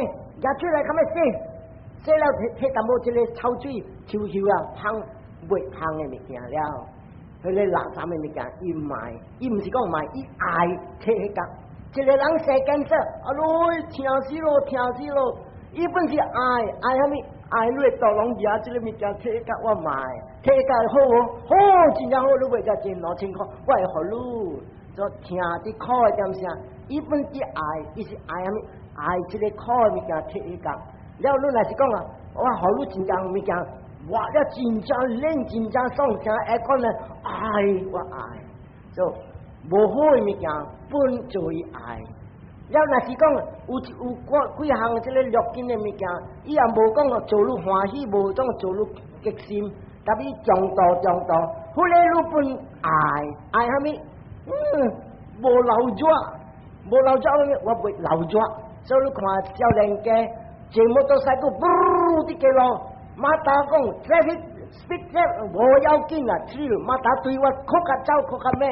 拿出来，咁咪洗了摕淡薄一个臭水抽抽啊，香袂香的物件了。佢哋垃圾嘅物件，伊唔卖，伊唔是讲卖，伊爱摕迄角。一个人生cancer，疼死咯，疼死咯！伊本是爱虾米？爱你刀拢夹即个物件摕迄角我卖，摕迄角好无？好，真正好，你卖只钱2,000块，我会互你。所听啲苦的点声，伊本是爱，伊是爱虾米？爱即个苦的物件摕迄角。了，你若是讲啊，我互你真正物件。我了真正练真正爽，像下讲咧爱我爱，就无好的物件本就伊爱。了若是讲有几项即个略紧的物件，伊也无讲做你欢喜，无讲做你激心，特别中道，后来你本爱虾米？无流热，我袂流热，所以你看少年家坐摩托车个噗啲嘅路。马达讲 traffic speed trap 无要紧啊，只马达对我靠甲走靠甲咩？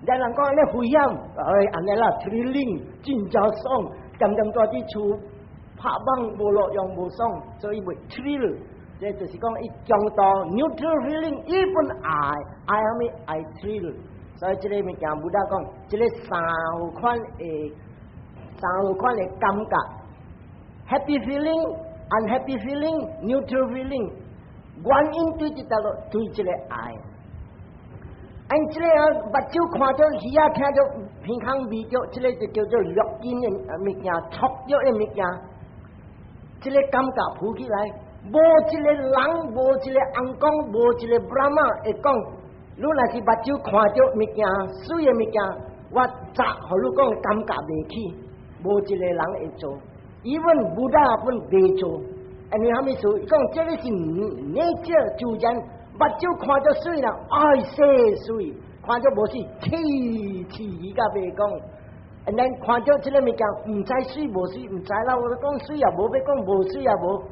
人讲安尼危险，安尼啦 thrilling 真正爽，渐大啲厝拍网无路用无爽，所以袂 thrill。这就是讲伊中道 neutral feeling， 伊本爱虾米爱 thrill， 所以这个物件不得讲，这个三款的感觉 ，happy feeling。unhappy feeling, neutral feeling， 原因对这道路对这个爱。按这个目睭看到耳仔听到鼻腔味到，这个就叫做略紧的物件，触觉的物件，这个感觉浮起来，无一个人，无一个翁讲，无一个 Brahma 会讲，你若是目睭看到物件，水的物件，我咋互你讲感觉袂起，无一个人会做。伊本不大本袂做，因为虾米事？讲这个是nature自然，目睭看到水啦，爱洗水，看到无水，气甲袂讲。然后看到这个物件，唔知水无水，唔知啦，我讲水也无，要讲无水也无。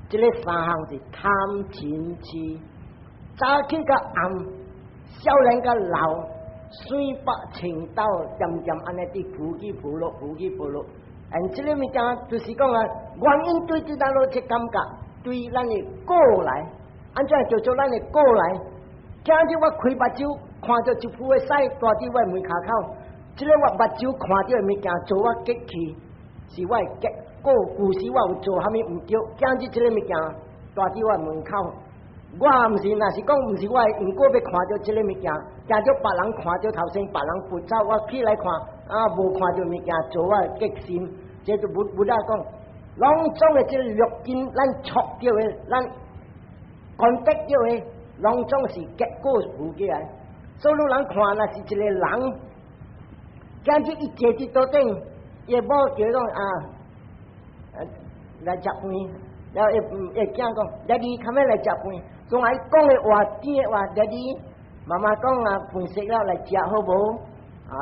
这个三项是贪嗔痴，早起甲暗，少年甲老，水白青豆，渐安尼啲浮起浮落。这个物件就是讲啊，原因对这道路这感觉，对咱的过来，安怎叫做咱的过来？今日我开目睭，看到一副的屎大伫我门骹口，这个我目睭看到的物件做我激气，是我的激过故事我有做虾米唔对？今日这个物件大伫我门口，我唔是，若是讲唔是我，唔过要看到这个物件，惊到别人看到头先，别人扶走，我起来看。无看到物件做我激心，这就不大讲。拢总的这个略紧，咱触到的，咱感得到的，拢总是结果浮起来。所以人看那是一个人，今日伊坐伫桌顶，也无叫讲来食饭，然后会惊讲，爹哋看咩来食饭？仲爱讲的话，甜的话，爹哋妈妈讲饭食了来食好无？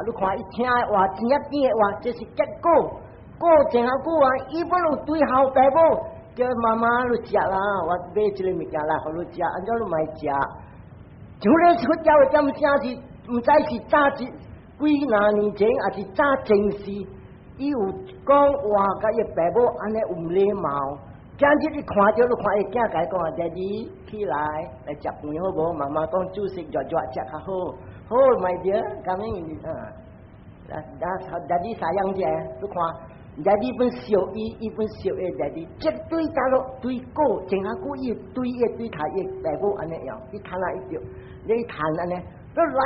你看伊听的话，真一甜的话，这是结果。过前下久伊本有对后爸母叫妈妈你食啦，我买一个物件来互你食，安怎你卖食？就咧出教的点声是，唔知是早几年前，还是早前时，伊有讲话甲伊爸母安尼有礼貌。今日你看到，你看伊囝家讲爹哋起来食饭好无？妈妈讲煮食热食较好。好，my dear，咁样爹哋啥样子？你看，爹哋本小伊本小的爹哋，绝对大陆对过，前下久伊对他伊爸母安尼样，伊谈下一条，你谈安尼，你来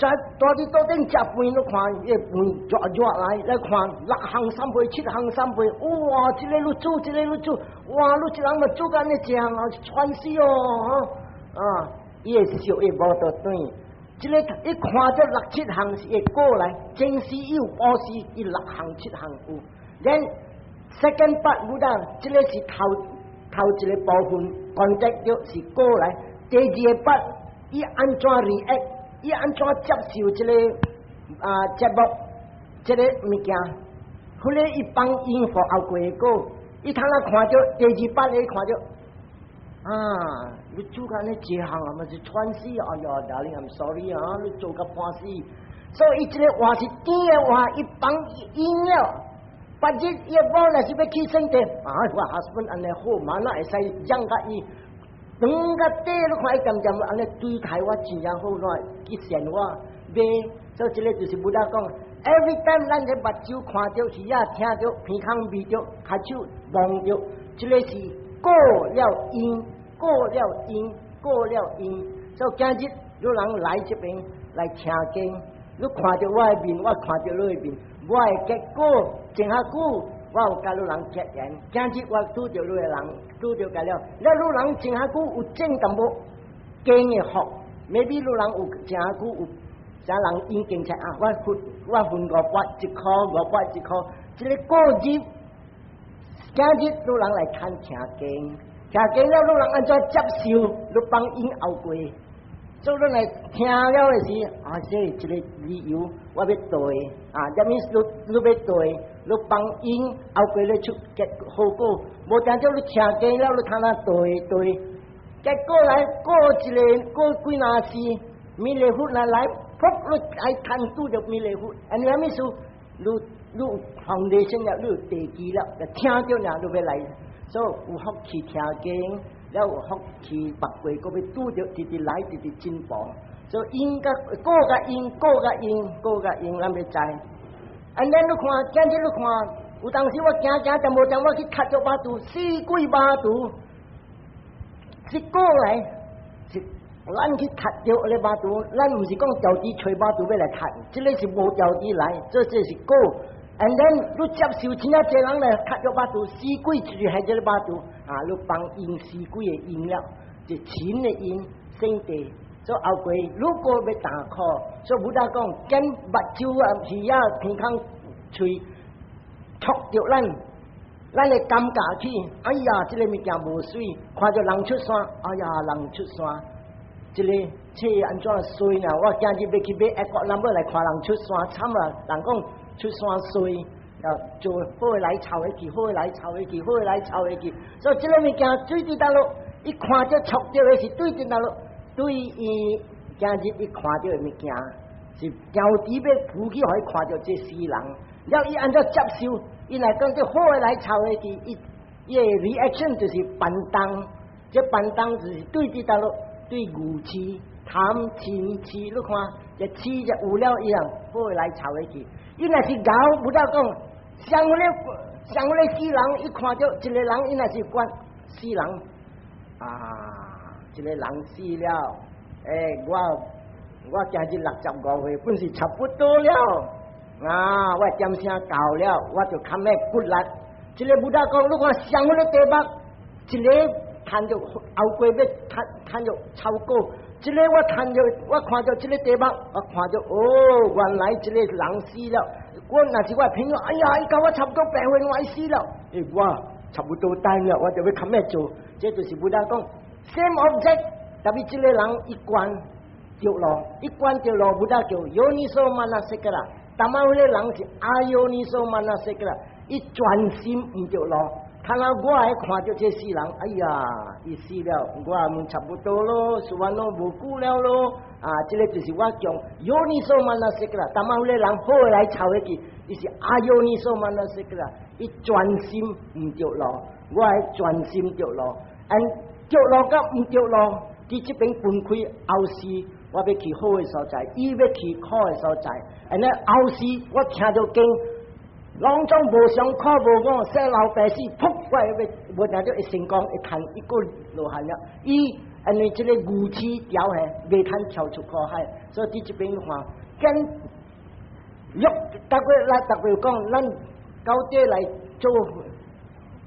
在大啲桌顶食饭，你看伊饭热来看6行3倍7行3倍，哇！这个你煮，这个你煮，哇！你一人咪煮干你这样传死哦，伊会烧伊无得断，这个一看到6、7行是会过来，正时有报时伊6行7行有。then second part 唔得，这个是头一个部分 contact 是过来，第二个 part 伊安怎 react， 伊安怎接受这个节目，这个物件，后来伊帮应付后过个，伊通啦看到第二 part 伊看到。你做緊呢這行係咪是穿絲？哎呀 ，darling，I'm sorry 你做個破絲，所以這個話是甜的話，一幫音了， ปัจจิตยบ่น่ะสิไปขี้เส้นเตว่า husband อันนี้โหมาน่ะไอ้ใส่ยังกะอีตึงกะเตลูกควายจำอันนี้ตุยไทยว่าจริงยังโหน้อยกี่เสียนว่าเบเจ้าจิเลตุสิบุดากอง every time 咱在把酒看到是呀听到鼻腔味到开手望到这个是过了因过了因过了因所以今日有人来这边来听经你看到我的面我看到你的面我的结果前下久我有甲你人结缘今日我拄到你的人拄到甲了你人前下久有正淡薄经的福 maybe 你人有前下久有啥人已经出啊我分5百一箍5百一箍这个过日今日你人来看听经听经了你人按怎接受你帮因后过所以你来听了的是啊这个理由我要对啊这面你要对你帮因后过你出结好果无等到你听经了你通哪对结果来过一个过几哪时米勒夫来พบรู้ไอ้ทันตู้จะมีเลยพูดอันนี้ไม่สู้รู้ฟังเดชันแล้วรู้เตกีแล้วแต่เที่ยวเดียวเนี่ยรู้ไปไหนโซ่อุฮอกขี่เที่ยวเก่งแล้วอุฮอกขี่ปักเวก็ไปตู้เดียวติดไหลติดจินปองโซ่อิงก็โก้ก็อิงแล้วไม่ใจอันนั้นลูกควานแกนที่ลูกควานอุตังสิว่าแกจะโมจังว่าคิดขัดจะบาตูสี่กุยบาตูสิโก้ไหน咱去踢掉那把刀，咱唔是讲就地吹把刀要来踢，这个是无就地来，这是果。And then 你接受其他这人来踢咗把刀，死鬼就是系这把刀，啊，你帮因死鬼嘅因了，就钱嘅因，先地，所以后悔如果要打 call， 所以武大讲，跟目睭啊是呀健康吹，戳掉咱嚟感觉去，哎呀，这个物件无水，看到人出山，哎呀，人出山。这个车安怎衰呢？我今日要去买一个 number 来看人出山，惨啊！人讲出山衰，要做好来炒一记，好来炒一记，好来炒一记。所以这个物件对对大陆，一看就错掉的是对对大陆，对伊今日一看到的物件是交底要扶起可以看到这世人，了伊安怎接受？伊来讲这好来炒一记，伊 reaction 就是板当，这板当就是对对大陆。对牛市、贪钱市，你看，这市就有了一样，好来炒一记。伊若是搞不到讲，像我咧死人，一看到一个人，伊若是管死人，啊，一个人死了，我今日65岁，本是差不多了，啊，我点声到了，我就看咩骨力。一个不到讲，你看像我咧地北，一个。看到后悔要看到超过，这个我看到这个地方，我看到哦，原来这个人死了。我那是我朋友，哎呀，伊讲我差不多8岁我死了，我差不多等了，我就要看咩做，这就是不得讲 same object， 特别这个人一关掉落，不得叫有你说嘛那些个啦，但嘛那个人是阿有你说嘛那些个啦，伊专心唔掉落。看到我还看到这世人，哎呀，伊死了，我们差不多咯，算咯，无久了咯，啊，这个就是我讲有你说嘛那些个啦，但嘛那个人好来炒一句，伊是阿有你说嘛那些个啦，伊专心唔掉落，我还专心掉落，掉落甲唔掉落，伫这边分开后事，我要去好的所在，伊要去好的所在，后事我听到经。郎中无上考无讲，说老百姓扑过来，无那就一成功一看一个落下了。伊因为这个武器条下未通跳出考海，所以伫这边话，跟约大家来大家讲，咱到底来做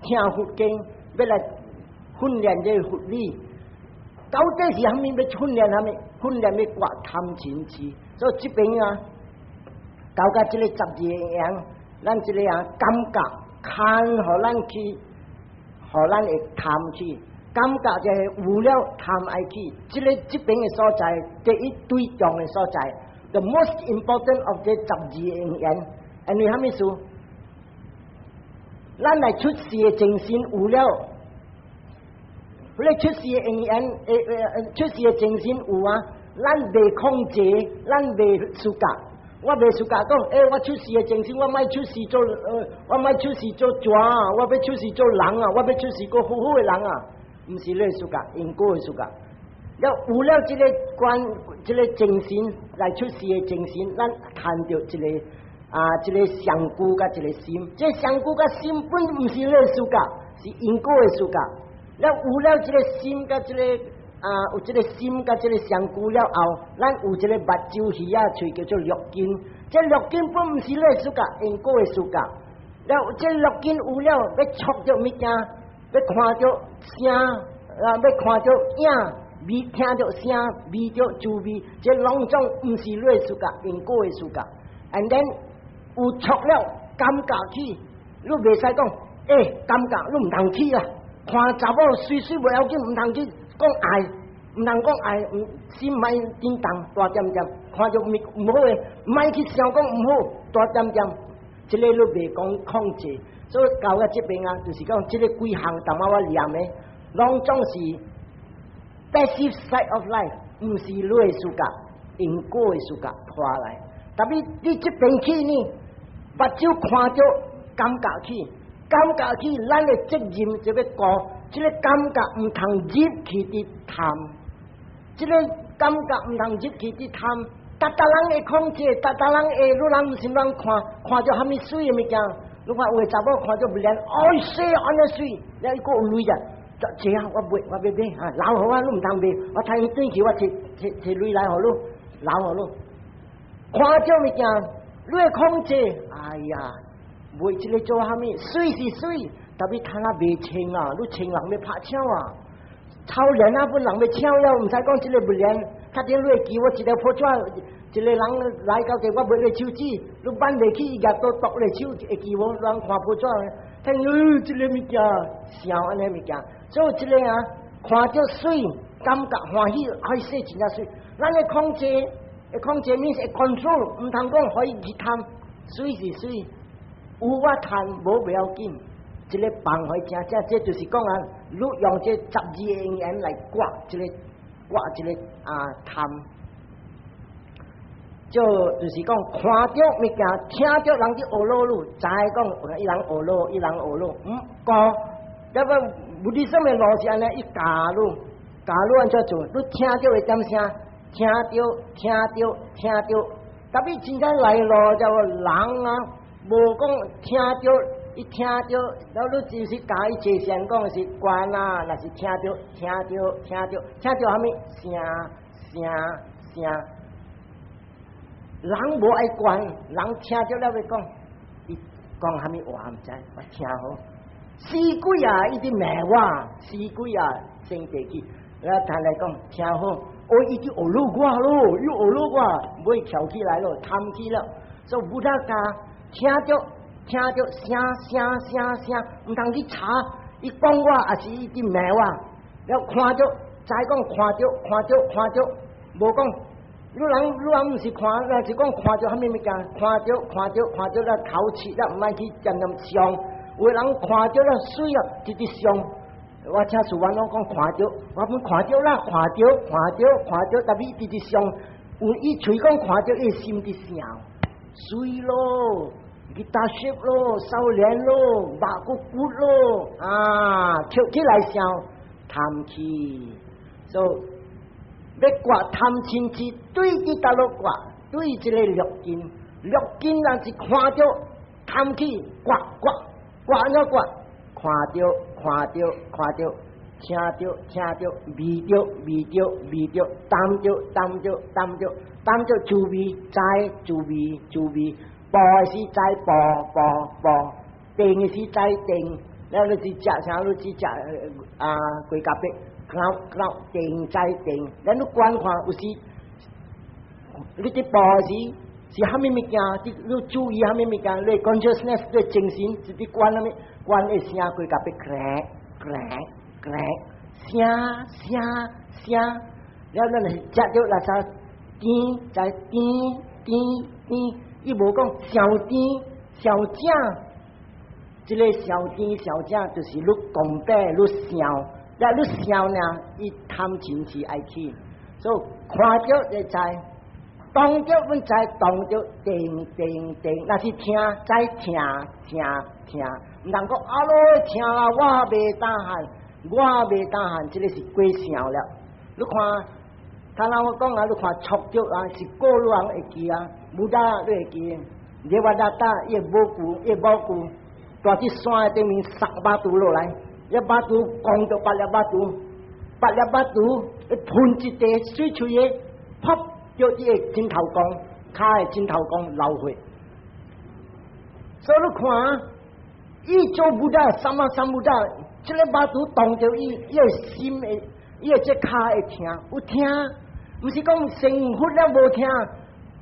听佛经，要来训练这佛理，到底是虾米要训练虾米？训练要刮贪嗔痴，所以这边啊，到甲这个12样。咱这个啊感觉看，互咱去，互咱会贪去，感觉就系有了贪爱去。这边的所在，第一对象的所在 ，the most important of the 12因缘，因为虾米事？咱来出世的精神有了，你出世的因缘，出世的精神有啊，咱未控制，咱未自觉。我袂事甲讲，我出世的精神，我莫出世做，我莫出世做蛇啊，我要出世做人啊，我要出世个好好的人啊，毋是你事甲，因果的事甲。了有了这个这个精神来出世的精神，咱看到这个这个上古甲这个心，这上古甲心本毋是你事甲，是因果的事甲。了有了这个心甲这个有这个心甲这个上古了后，咱有这个目睭耳啊喙叫做六根，这六根本毋是你事甲，因果的事甲。了这六根有了要触着物件，要看着声，要看着影。味听到声，味到滋味，这拢种毋是你的事甲，因果的事甲。And then 有触了感觉起，你袂使讲，感觉你毋通起啦。看查某水水袂要紧，毋通去讲爱，毋通讲爱，心莫震动，大点点。看着毋好诶，莫去想讲毋好，大点点。这个你袂讲控制，所以到到这边就是讲这个几项淡薄我念诶，拢总是。Passive side of life 唔是你的事甲，因果的事甲拖来。特别你这边去呢，目睭看着感觉去，感觉去，咱的责任就要顾，这个感觉唔通入去的贪，这个感觉唔通入去的贪，达人会控制，达人会，你人唔是人看着虾米水的物件，你看有的查某看着不然，水安尼水，了伊个有镭啊。这啊，我要买老好啊，你唔通买，我睇你转去，我摕钱来互你，老互你。看这物件，你会控制，哎呀，买这个做虾米？水是水，特别睇那卖清啊，你清人要拍枪啊，超人啊，本人要抢了，唔使讲这个不然，他点你会记我一条破纸，一个人来到这，我买个手指，你扳袂起，伊都剁你手，会记我，人看破纸，睇这个物件，笑安尼物件。所以这个看着水，感觉欢喜，爱说真正水。咱的控制means会 control， 唔通讲可以去贪，水是水，有我贪无不要紧。这个放开正，这就是讲你用这12个言来刮这个贪，就是讲看着物件，听着人伫学路路，知讲伊人学路，讲，要不无理上面路是安尼一加路安怎做？你听着会点声？听着，特别真正来路叫人无讲听着，伊听着，然后你就是加伊坐线讲是关若是听着虾米声，人无爱关，人听着了要讲，伊讲虾米话毋知，我听好。死鬼啊！伊啲骂我，死鬼啊！升地去，谈来讲听好，伊啲学路我咯，又学路我，袂翘起来咯，贪起了，所以不大家听着声，唔通去查，伊讲我也是伊啲骂我，了看着，再讲看着，无讲，你人唔是看，那是讲看着虾米物件，看着了头切了，唔爱去渐上。有人看着了水啊，直直上。我请主管讲看着，我们看着啦，看着，特别直直上。有伊嘴讲看着，伊心伫想，水咯，吉他舌咯，少年咯，马骨骨咯，跳起来想，贪气，所以要刮贪嗔痴，对伫大陆刮，对这个六根人是看着贪气，刮安怎刮？看着，听着，味着，担着，滋味，爆是知爆，定是知定，了你是食啥？你是食龟甲饼，烤定知定，了你观看有时，你啲爆是虾米物件？你注意虾米物件？你 consciousness 你精神是啲观虾米？观会声龟甲饼声，了咱是食着垃圾甜，在甜，伊无讲小正，这个小甜小正就是你讲白你笑，了你笑呢，伊贪嗔痴爱去，所以看着就知。动着阮知动着，叮叮叮，那是听知听，毋通讲啊咯听啊，我袂打鼾，这个是过声了。你看，刚才我讲啊，你看触着啊，是过路人会记啊，武打你会记，你话打伊无久，大只山顶面撒把刀落来，一把刀讲着8粒把刀，喷一地水出去，啪着伊个枕头光，骹个枕头光流血。所以你看啊，伊做武打三武打，这个把刀动着伊个心会，伊个这骹会听，有听，毋是讲成佛了无听，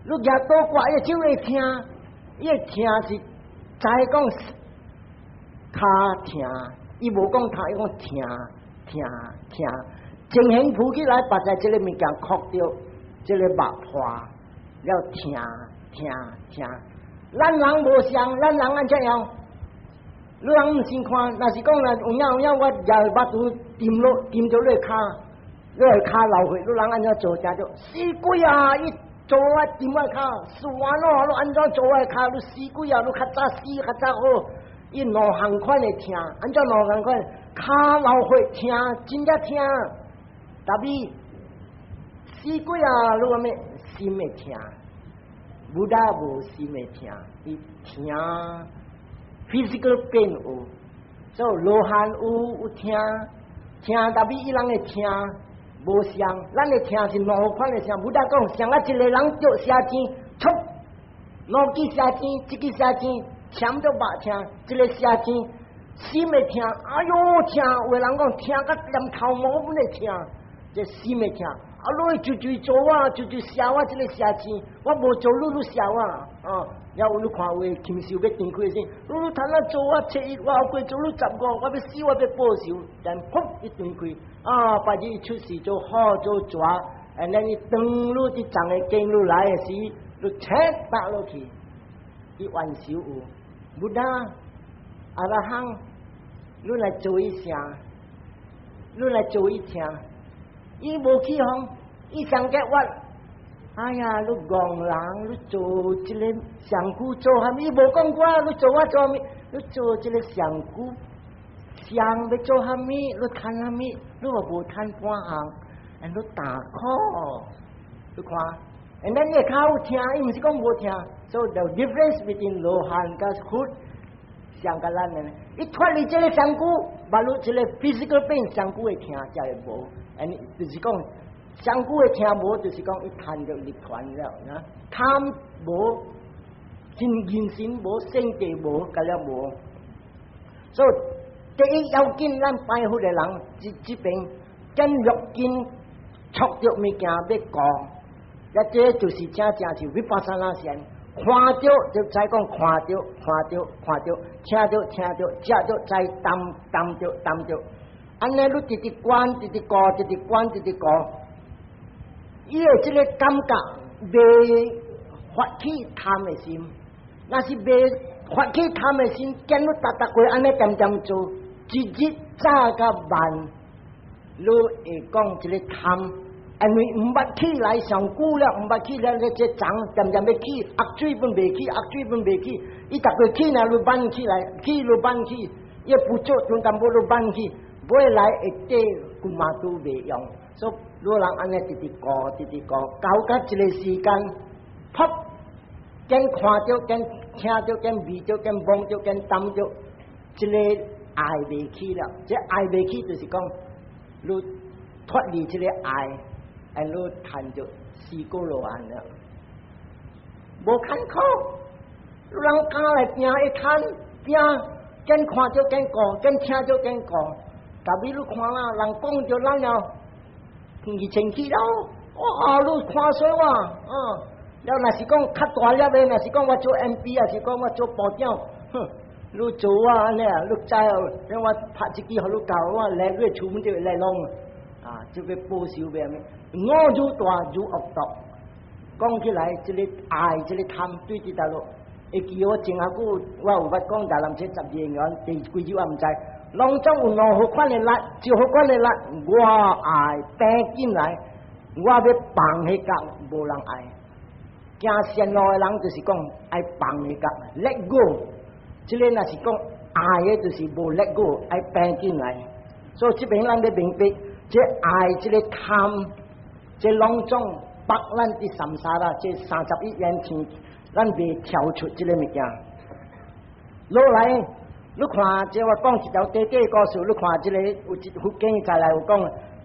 你举刀刮伊就会听，伊个听是知讲骹听，伊无讲他，伊讲听，情形浮起来，把在这个物件哭着，这个目破了听。咱人无像，咱人安怎样？你人毋先看，若是讲有影，我也把刀掂着你骹，你骹流血，你人安怎做正着？死鬼啊！伊做我掂我骹，是完咯！你安怎做我骹？你死鬼啊！你较早死较早好。伊两项款的听，安怎两项款？骹流血听，真正听。但比死鬼啊！你话咩？心会听，武打无心会听，伊听 physical pain 有，所以罗汉有听，但比伊人会听无像，咱的听是两款的声。武打讲，像啊一个人着写钱，出两支写钱，一支写钱。听着白听，这个写钱，心会听，哎哟听，有个人讲听甲连头毛本来听，这心会听，啊你就做我，就写我这个写钱，我无做你写我，啊，然后你看有禽兽要顶开先，你摊啊做我7我后过做你10个，我要死我要报仇，但砰一顶开，啊，把你出事做好做抓，然后你当你啲长的经路来的时，你切打落去，伊玩笑有。不打阿拉汉，你来做一下，你来做一下，伊无起哄，伊上个我，哎呀，你戆人，你做这个上姑做虾米？伊无讲我，你做我做虾米？你做这个上姑，上要做虾米？你贪虾米？你话无贪半项，然后打 call， 你看。And then 你靠有听，伊毋是讲无听。So the difference between 罗汉甲佛，像个咱呢，伊脱离这个上古，把你这个 physical pain 上古会听，才会无。and 就是讲上古会听无，就是讲伊贪着力团了，呐，贪无，人心无，性地无，咁了无。所以第一要紧，咱拜佛的人，这边跟肉筋触着物件要讲。这就是正是vipassana禅，看到就再讲看到，听到，食到再担着，安尼你直观，伊个这个感觉未发起贪的心，那是未发起贪的心，见你达过安尼点做，一日早甲晚，你会讲这个贪。因为毋捌起来上久了，毋捌起来咧，这长渐要起，压水分未起，伊逐个起来就搬起来，起，伊不做中间无就搬起，买来会底古马都袂用，所以老人安尼直直搞，搞到一个时间，啪，见看着，见听着，见味着，见闻着，见担着，这个爱袂起了，这爱袂起就是讲，你脱离这个爱。and 你谈着4個羅漢了，無坎坷，人家來拼一攤拼，見看就見講，見聽就見講，但係你看啦，人講就咱了，天氣清氣咯，哇，你看水哇，了若是講較大粒的，若是講我做 MP， 若是講我做部長，哼，你做啊安尼啊，你知哦，讓我拍一支互你教我來你出門就來弄。啊，就要報仇咩咩？我愈大愈惡毒。講起來，這個愛，這個貪對這條路，會記我前下久，我有捌講大林車12年，第幾日我唔知。攏總有兩好款的力，就好款的力，我愛拼進來，我要放迄角無人愛。行线路的人就是讲爱放的甲 let go， 这个若是讲爱的，就是无 let go， 爱变进来。所以这边咱要明白，这爱这个贪，这拢总把咱的三沙啦，这31元钱，咱未跳出这个物件。落来，你看，这我讲一条短短的故事，你看这个有一福建再来有讲，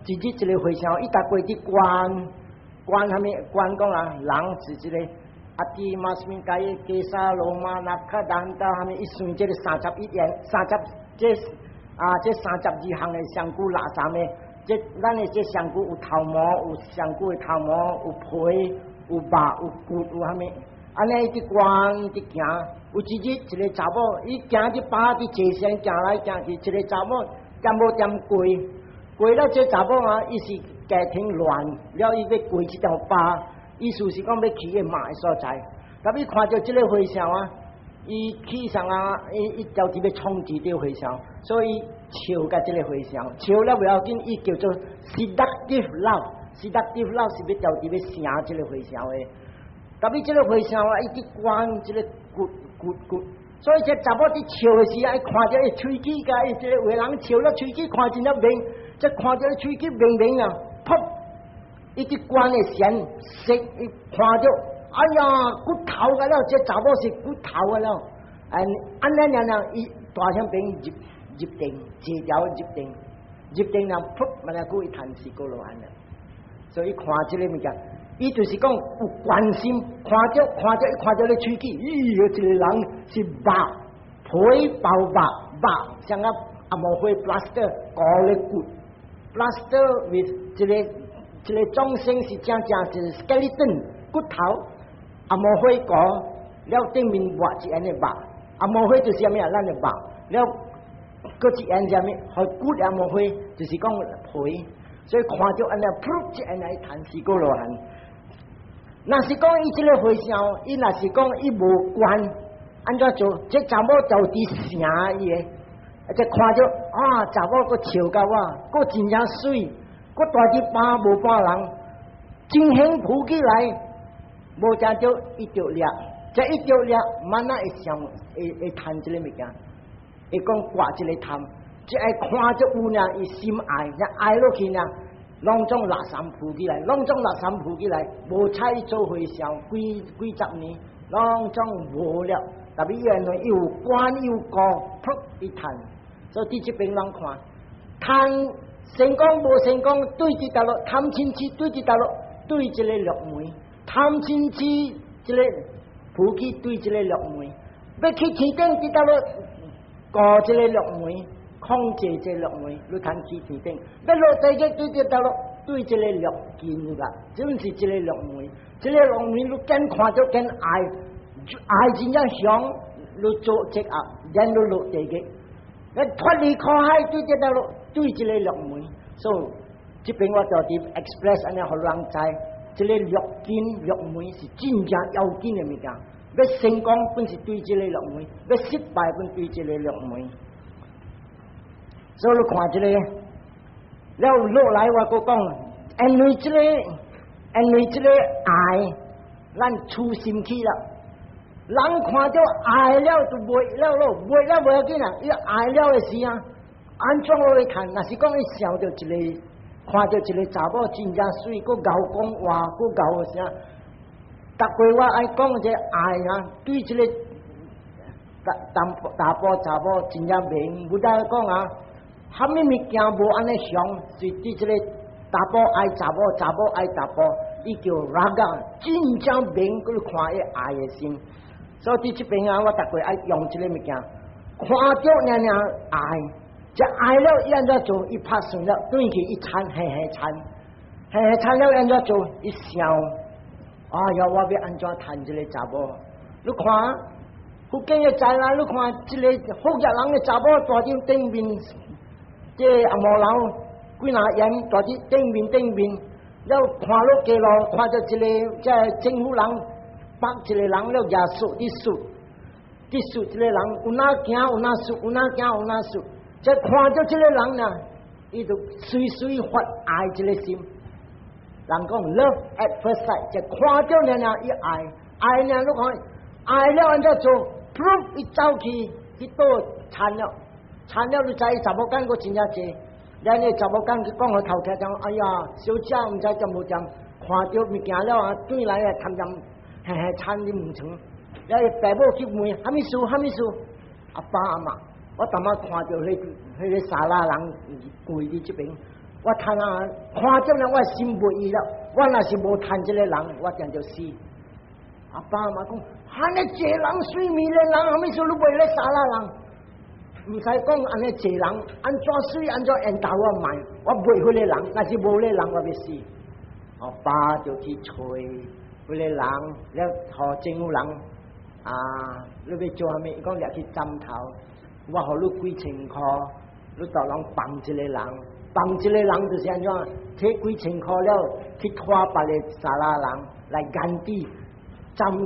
一日这个会上，伊搭过去关下面关讲啊，人是这个阿弟马斯明街基沙罗马那卡丹到下面一算这个31元这32项的香菇垃圾咩？这咱的这香菇有头毛，有香菇的头毛，有皮，有肉，有骨，有下面。安尼一关一行，有一日一个查某，伊行一把伫街上行来行去，一个查某点无点过了这查某啊，伊是家庭乱了，伊要过这条坝，意思是讲要去个马的所在。咁伊看到这个回响啊，伊起上啊，伊交直要冲击这个回响，所以笑甲这个回响，笑了不要紧，伊叫做 seductive love，seductive love 是要交直要成这个回响的。特别这个回声啊，一直关这个骨，所以这查某伫笑的时啊，伊看着伊喙齿甲伊这个有人笑了喙齿看真了明，这看着伊喙齿明啊，噗，一直关的弦色，伊看着，哎呀，骨头个了，这查某是骨头个了，安尼伊大声边入定，这条入定了，噗，慢慢过一叹息过落安了，所以看这个物件。伊就是讲有关心，看着你喙齿，咦，这个人是肉皮包肉，像阿毛灰 plaster 搞咧骨 ，plaster with 这个中性是正就是 skeleton 骨头，阿毛灰搞了顶面画一样的肉，阿毛灰就是啥物啊？咱的肉，了搁一样啥物？好骨阿毛灰就是讲皮，所以看着安尼噗一安尼叹息过落汗。若是讲伊这个回声，伊若是讲伊无关，安怎做？这查某就伫城伊个，这看着啊，查某个笑甲我，个真正水，个大只巴无半人，真幸福起来，无正着一着掠，这一着掠，慢慢会上会贪这个物件，会讲挂这个贪，这爱看着有呢，伊心爱，爱落去呢。拢总垃圾铺起来，无采做回销，几十年，拢总无了。特别原来有官有高，噗一谈，所以伫这边人看，贪成功无成功，对这条路贪亲戚，对这条路对这个绿梅，贪亲戚这个铺起对这个绿梅，要去天顶这条路搞这个绿梅。控制这绿梅，你看去天顶，要落地个对这条路，对这个绿根啦，就是这个绿梅，这个绿梅你更看着更爱真正想，你做这啊，然后落地个，要脱离苦海对这条路，对这个绿梅，所以这边我就伫 express 安尼互人知，这个绿根绿梅是真正要紧的物件，要成功本是对这个绿梅，要失败本对这个绿梅。所以你看这个，了落来我搁讲，因为这个爱，咱处心去了。人看到爱了就袂了咯，袂了袂要紧啊！伊爱了的时啊，安怎我来看？若是讲伊想到一个，看到一个查某真正水，搁咬讲话，搁咬啥？逐回我爱讲这爱啊，对这个大波查某真正明，不但讲啊。虾米物件无安尼想，是对这个查甫爱查某，查某爱查甫，伊叫raga，真正明去看伊爱的心。所以伫这边啊，我逐个爱用这个物件，看着娘娘爱，这爱了伊安怎做？伊拍算了，对去一餐，嘿餐了安怎做？伊想，哎呀，我要安怎谈这个查某？你看，福建的灾难，你看这个福建人的查某大张顶面。这阿毛老几若烟大只顶面，了看落街路，看到一个这政府人把一个人了也数一个人有哪行有哪数，有哪行有哪数。这看到这个人呢，伊就随发爱这个心。人讲 love at first sight， 就看到了伊爱了，你看爱了安怎做 ？proof 伊走去倒惨了，你知伊查某囝个真正济，然后查某囝去讲互头家讲，哎呀，小姐毋知点无点，看到物件了啊，转来啊，贪嘿惨你问床，然后爸母去问，哈密事，阿爸阿妈，我昨晚看到迄个沙拉人跪伫这边。我看到了，我心不意了。我若是无贪这个人，我定就死。阿爸阿妈讲，安尼济人水面的人，阿咪说你为了杀啦人？唔使讲安尼济人，安怎水安怎缘投我买？我袂迄个人，若是无迄个人，我要死。我爸就去找迄个人，了和政府人啊，你要做啥物？伊讲掠去斩头，我互你几千块，你就人放一个人。帮一个人就是安怎，摕几千块了去拖别个沙拉人来干地斩头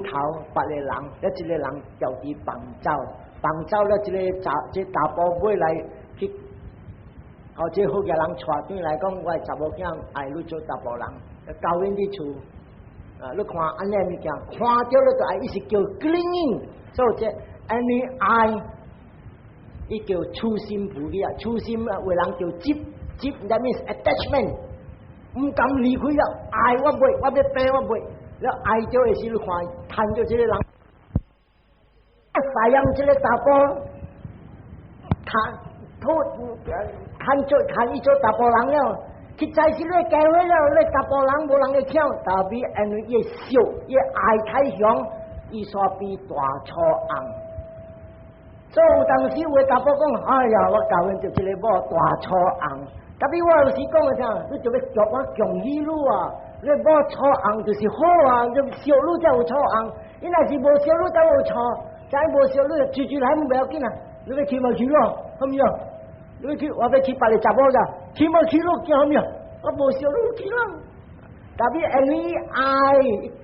别个人，了一个人叫伊放走了，这大宝贝来去，这好嘅人带转来讲，我查某囝爱你做大宝人，交因伫厝，你看安尼物件，看到了就爱，伊是叫 clinging， 所以这安尼爱，伊叫粗心不离啊，粗心啊，为人叫that means attachment， 唔敢离开了，爱我袂，我要病我袂，了爱着的时候看，看着这个人，发扬这个大波，看伊做大波人了，去在时咧教会了，咧大波人无人会抢，特别因为伊笑，伊爱太强，伊所比大错红。所以有当时有个大波讲，哎呀，我教因就这个某大错红。特别我有时讲个啥，你就要叫我强喜路啊！你无错红就是好啊，你小路才有错红，你若是无小路才有错，再无小路就来唔要紧啊！你要去咪去咯，好唔好？你要去，我要去别个查某咋？去咪去咯，叫好唔好？我无小路去啦。特别因为爱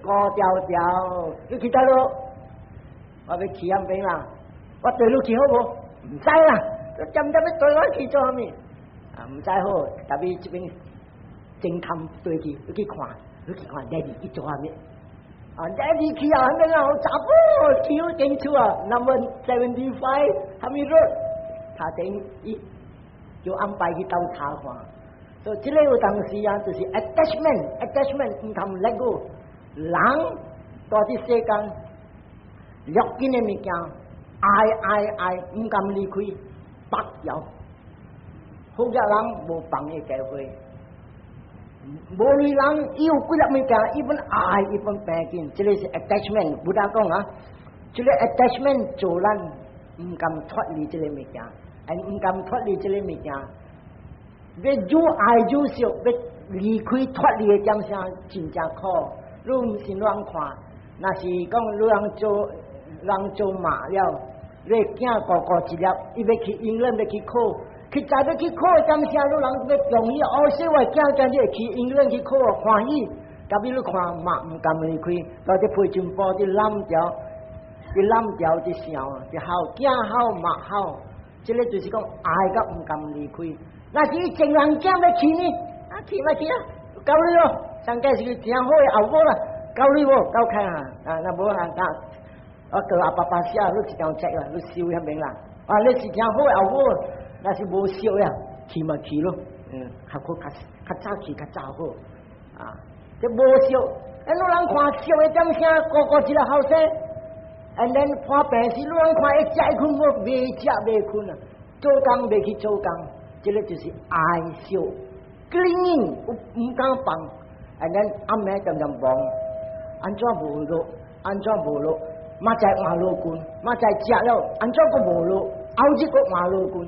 高调调，你去得咯？我要去那边啦，我对你去好无？唔知啦，针要对我去做啥物？唔知好，特别这边正襟对去，你去看，Daddy 去做啥物？Daddy 去啊，那个查甫去好清楚啊 ，Number 75，还没入，他等伊就安排去斗查看。所以这个有当时啊，就是 attachment 唔通 let go， 人到啲世間，掠緊嘅物件，愛唔敢離開，白有。好嘅人無放嘅機會，無類人伊有幾粒物件，伊本愛，伊本病緊，這個是 attachment。不打講啊，這個 attachment 做人唔敢脫離這個物件，唔敢脫離這個物件。要愈愛愈少，要離開脫離嘅點聲真正苦。你唔是亂看，若是講你人做馬了，你囝個個一粒，伊要去英倫要去考。佢就要去考嘅點聲，你人要容易，所以我驚今日去英倫去考歡喜，特別你看馬唔敢離開，到啲配進步啲攬條啲聲，啲好驚好馬好，即個就是講愛甲唔敢離開。那是伊情人囝要去呢，去咪去啊，交你咯，上屆是佢正好嘅後母啦，交你喎，交開啊，那無啊，我叫阿爸爸寫，你一條隻啦，你燒一名啦，你是正好嘅後母。那是無燒呀，去咪去咯，較早去較早好，這無燒，你人看燒嘅點聲，個個一個後生，and then 看病時，你人看一食困無，未食未困啊，做工未去做工，這個就是愛燒，clinging 唔敢放 ，and then 暗暝咁忙，安怎無路，馬仔馬路棍，馬仔食了，安怎個無路，後日個馬路棍。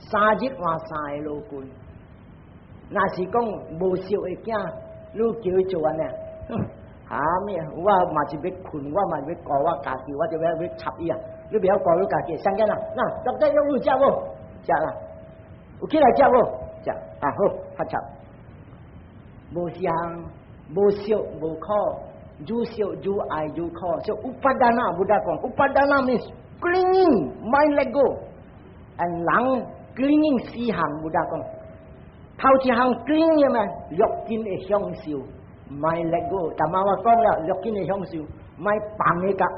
3日換3個路棍，若是講無熟嘅囝，你叫伊做安尼，咩？我嘛是要困，我嘛要顧我家己，我就要插伊啊！你不要顧你家己，上緊啦，落底有冇食無？食啦，有起來食無？食，好，發插。無香，無熟，無苦，愈熟愈愛愈苦，所以upadana Buddha 講，upadana means clinging, mind let go， and 人。clinging 4項，有得講，頭一項 clinging 咩？欲見嘅享受， ไม่ let go แต่มาว่าก้องแล้วยกกินในช่องซิวไม่ปังนี่กะ